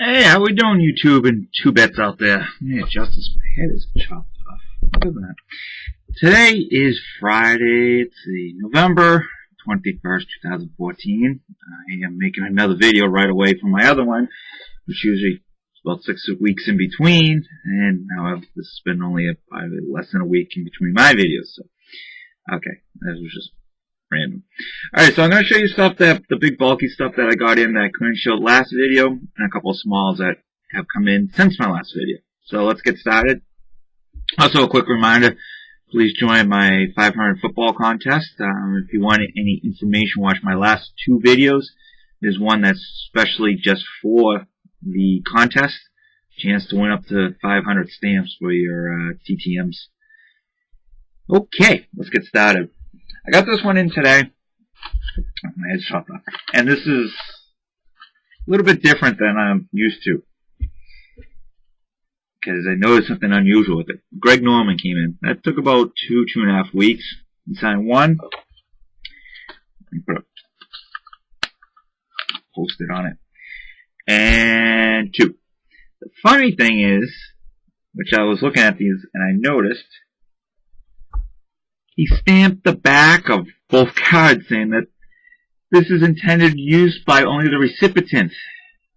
Hey, how we doing, YouTube and two bets out there? Yeah, Justice, my head is chopped off. Look at that. Today is Friday. It's the November 21st, 2014. I am making another video right away from my other one, which usually is about 6 weeks in between. And now this has been only less than a week in between my videos. So, okay, that was just random. Alright, so I'm going to show you stuff the big bulky stuff that I got in that I couldn't show last video, and a couple of smalls that have come in since my last video. So let's get started. Also a quick reminder, please join my 500 football contest. If you want any information, watch my last two videos. There's one that's specially just for the contest. Chance to win up to 500 stamps for your TTMs. Okay, let's get started. I got this one in today. My head's chopped off. And this is a little bit different than I'm used to, because I noticed something unusual with it. Greg Norman came in. That took about 2.5 weeks. He signed one. Put a post-it on it. And two. The funny thing is, which I was looking at these and I noticed, he stamped the back of both cards saying that this is intended use by only the recipient.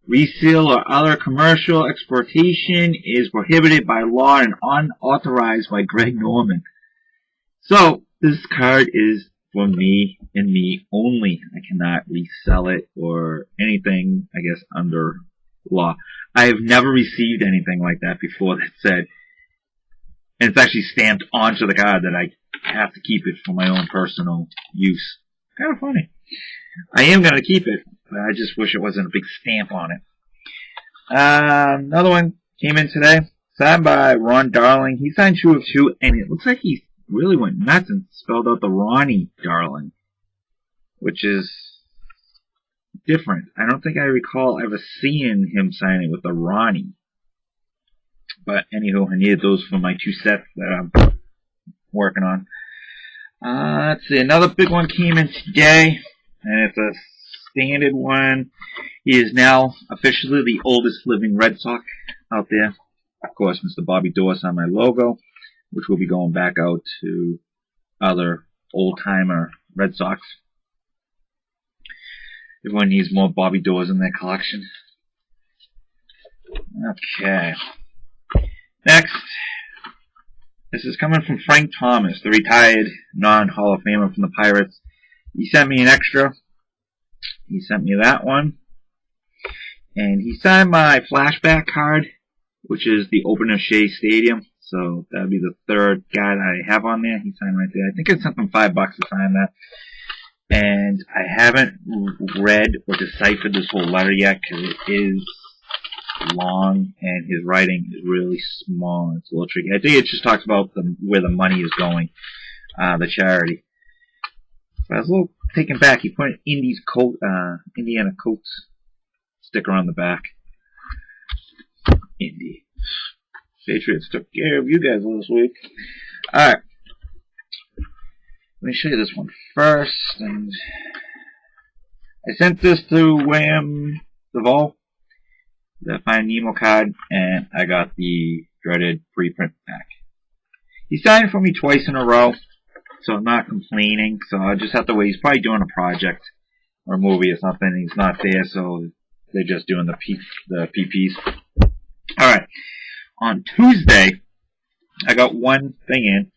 Resale or other commercial exportation is prohibited by law and unauthorized by Greg Norman. So, this card is for me and me only. I cannot resell it or anything, I guess, under law. I have never received anything like that before that said, and it's actually stamped onto the card that I have to keep it for my own personal use. Kind of funny. I am going to keep it, but I just wish it wasn't a big stamp on it. Another one came in today, signed by Ron Darling. He signed 2 of 2, and it looks like he really went nuts and spelled out the Ronnie Darling, which is different. I don't think I recall ever seeing him sign it with the Ronnie. But anywho, I needed those for my 2 sets that I'm working on. Let's see, another big one came in today, and it's a standard one. He is now officially the oldest living Red Sox out there. Of course, Mr. Bobby Doris on my logo, which will be going back out to other old-timer Red Sox. Everyone needs more Bobby Doors in their collection. Okay. Next. This is coming from Frank Thomas, the retired non-Hall of Famer from the Pirates. He sent me an extra. He sent me that one. And he signed my flashback card, which is the opener of Shea Stadium. So that would be the third guy that I have on there. He signed right there. I think it sent him $5 to sign that. And I haven't read or deciphered this whole letter yet, because it is long and his writing is really small. It's a little tricky. I think it just talks about where the money is going, the charity. So I was a little taken back. He put an Indiana Coats sticker on the back. Indy. Patriots took care of you guys this week. Alright. Let me show you this one first. And I sent this to William Duvall, the Finding Nemo card, and I got the dreaded preprint back. He signed for me twice in a row, so I'm not complaining. So I just have to wait. He's probably doing a project or a movie or something. He's not there, so they're just doing the PPs. Alright. On Tuesday, I got one thing in.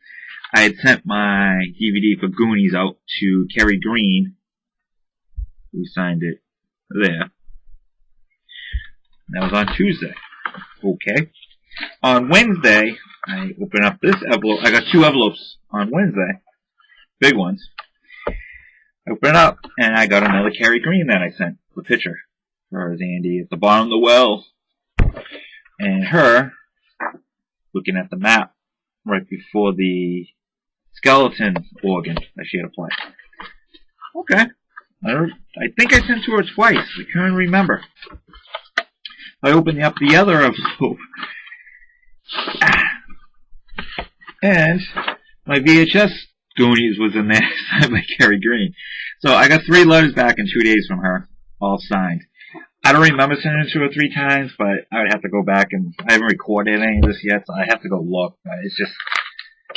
I had sent my DVD for Goonies out to Kerry Green, who signed it there. That was on Tuesday. Okay. On Wednesday, I opened up this envelope. I got 2 envelopes on Wednesday. Big ones. I opened it up, and I got another Kerry Green that I sent. The picture. Her is Andy at the bottom of the well. And her, looking at the map, right before the skeleton organ that she had to play. Okay. I think I sent to her twice. I can't remember. I opened up the other envelope. And my VHS Goonies was in there, signed by Kerry Green. So I got 3 letters back in 2 days from her, all signed. I don't remember sending it 2 or 3 times, but I would have to go back, and I haven't recorded any of this yet, so I have to go look. It's just,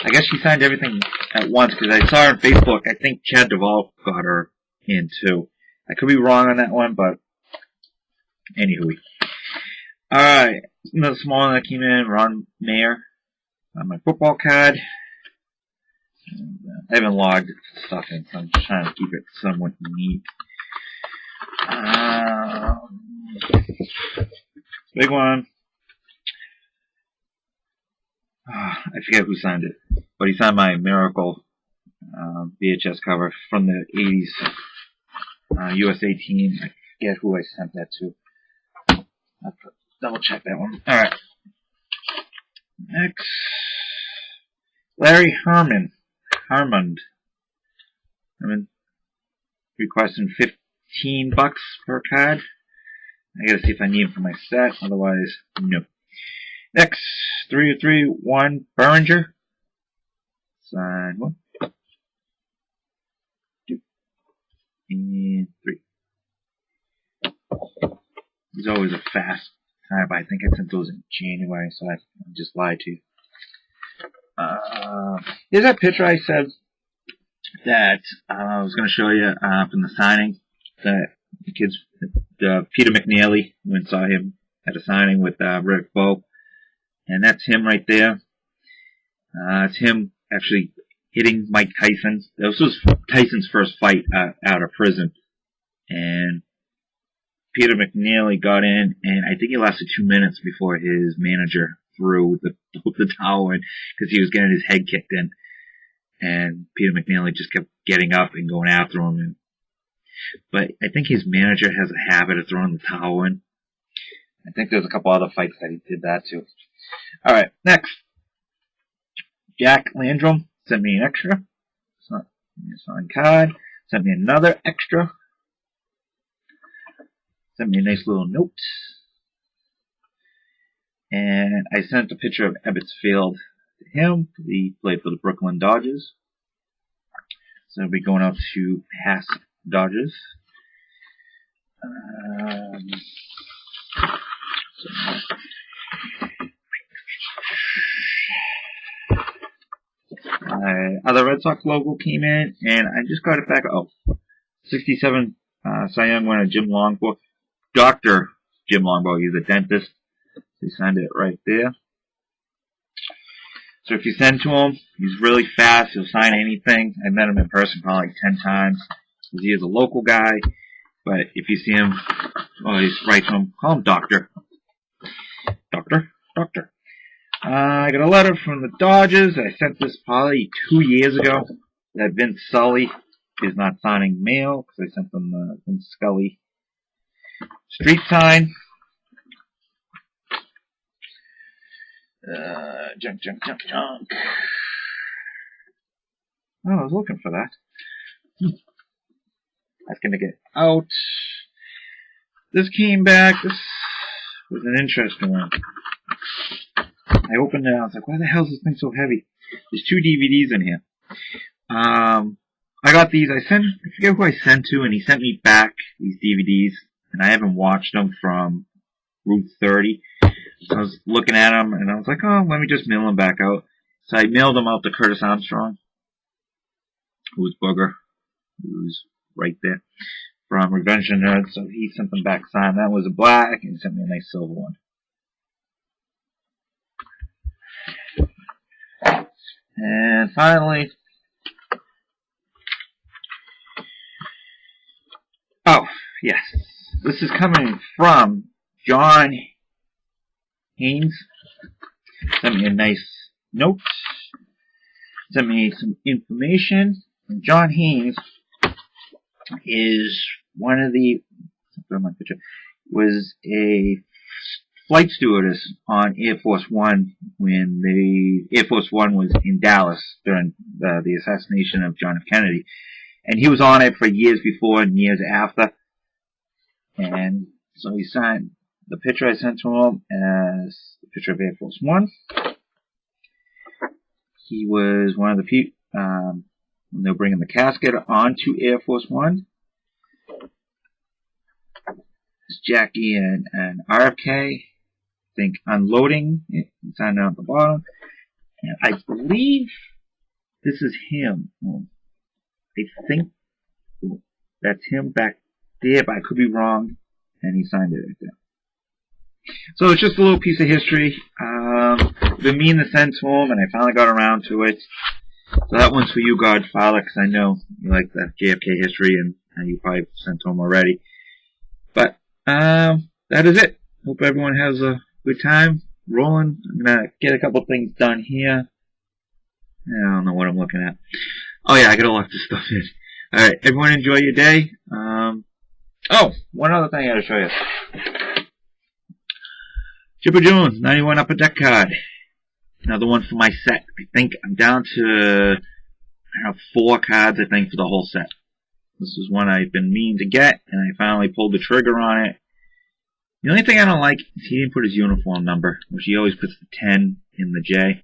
I guess she signed everything at once, because I saw her on Facebook. I think Chad Duvall got her in too. I could be wrong on that one, but anywho. Alright, another small one that came in, Ron Mayer, on my football card. I haven't logged stuff in, so I'm just trying to keep it somewhat neat. Big one. I forget who signed it, but he signed my Miracle VHS cover from the 80s USA team. I forget who I sent that to. I'll have to double check that one. Alright. Next. Larry Herman. Requesting $15 per card. I gotta see if I need him for my set, otherwise, no. Next, 3-3-1 Behringer. Sign 1, 2, and 3. He's always a fast time, but I think I sent those in January, so I just lied to you. Here's that picture I said that I was going to show you from the signing. That the kids, Peter McNeely, went and saw him at a signing with Rick Bowe. And that's him right there. It's him actually hitting Mike Tyson. This was Tyson's first fight out of prison. And Peter McNeely got in, and I think he lasted 2 minutes before his manager threw the towel in, because he was getting his head kicked in. And Peter McNeely just kept getting up and going after him. But I think his manager has a habit of throwing the towel in. I think there's a couple other fights that he did that too. Alright, next. Jack Landrum sent me an extra. Signed card. Sent me another extra. Sent me a nice little note. And I sent a picture of Ebbets Field to him. He played for the Brooklyn Dodgers. So I'll be going out to Pass Dodgers. My other Red Sox logo came in, and I just got it back. Oh, 67 Cy Young winner Jim Longbow. Dr. Jim Longbow, he's a dentist. He signed it right there. So if you send to him, he's really fast. He'll sign anything. I met him in person probably like 10 times. He is a local guy. But if you see him, always write to him. Call him Doctor. Doctor. I got a letter from the Dodgers. I sent this probably 2 years ago. That Vince Scully is not signing mail, because I sent them the Vince Scully street sign. Junk. Oh, I was looking for that. That's going to get out. This came back. This was an interesting one. I opened it. I was like, why the hell is this thing so heavy? There's 2 DVDs in here. I got these. I forget who I sent to, and he sent me back these DVDs, and I haven't watched them from Route 30. So I was looking at them, and I was like, oh, let me just mail them back out. So I mailed them out to Curtis Armstrong, who was Booger, who's right there, from Revenge of the Nerds. So he sent them back signed. That was a black, and he sent me a nice silver one. And finally, oh, yes, this is coming from John Haynes. Sent me a nice note. Sent me some information. And John Haynes is one of the, was a flight stewardess on Air Force One when the Air Force One was in Dallas during the assassination of John F. Kennedy. And he was on it for years before and years after. And so he signed the picture I sent to him as the picture of Air Force One. He was one of the people, when they were bringing the casket onto Air Force One. It's Jackie and RFK. I think unloading. It's on down at the bottom. And I believe this is him. I think that's him back there, but I could be wrong. And he signed it right there. So it's just a little piece of history. Been meaning to send to him, and I finally got around to it. So that one's for you, Godfather, because I know you like the JFK history, and you probably sent to him already. But that is it. Hope everyone has a good time rolling. I'm gonna get a couple things done here. I don't know what I'm looking at. Oh yeah, I gotta lock this stuff in. All right, everyone, enjoy your day. Oh, one other thing I gotta show you. Chipper Jones, 91 Upper Deck card. Another one for my set. I think I'm down to, I have 4 cards, I think, for the whole set. This is one I've been meaning to get, and I finally pulled the trigger on it. The only thing I don't like is he didn't put his uniform number, which he always puts the 10 in the J.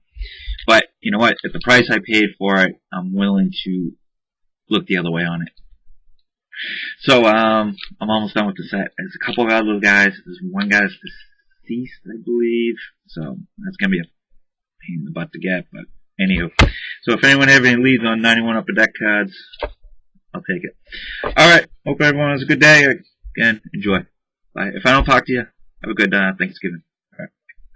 But, you know what, at the price I paid for it, I'm willing to look the other way on it. So, I'm almost done with the set. There's a couple of other guys. There's one guy that's deceased, I believe. So, that's going to be a pain in the butt to get, but anywho. So, if anyone have any leads on 91 Upper Deck cards, I'll take it. Alright, hope everyone has a good day. Again, enjoy. Bye. If I don't talk to you, have a good Thanksgiving.